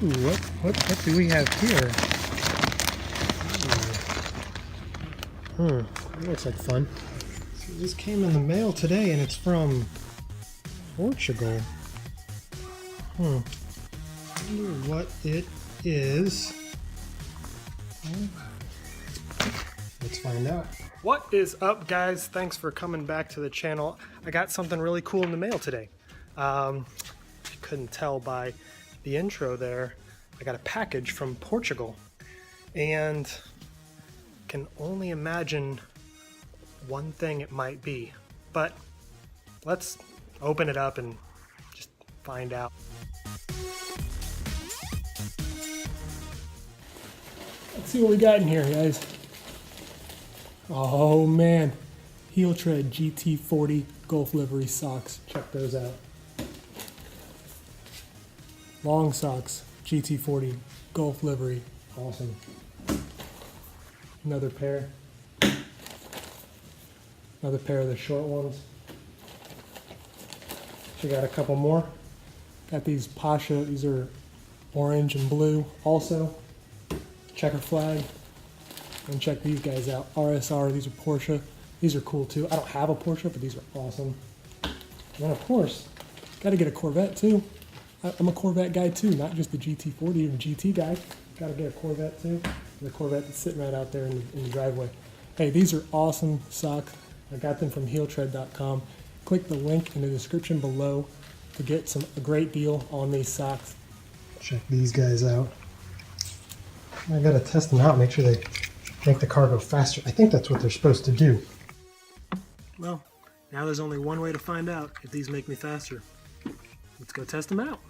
Ooh, what do we have here? That looks like fun. So this came in the mail today and it's from Portugal. I wonder what it is. Let's find out. What is up, guys? Thanks for coming back to the channel. I got something really cool in the mail today. You couldn't tell by the intro there. I got a package from Portugal and can only imagine one thing it might be, but let's open it up and just find out. Let's see what we got in here, guys. Oh man, heeltread GT40 Golf livery socks. Check those out. Long socks, GT40 Golf livery. Awesome. Another pair. Another pair of the short ones. So got a couple more. Got these Pasha, these are orange and blue also. Checker flag. And check these guys out. RSR, these are Porsche. These are cool too. I don't have a Porsche, but these are awesome. And then of course, got to get a Corvette too. I'm a Corvette guy too, not just the GT40 or GT guy. Got to get a Corvette too. The Corvette that's sitting right out there in the driveway. Hey, these are awesome socks. I got them from heeltread.com. Click the link in the description below to get a great deal on these socks. Check these guys out. I gotta test them out, make sure they make the car go faster. I think that's what they're supposed to do. Well, now there's only one way to find out if these make me faster. Let's go test them out.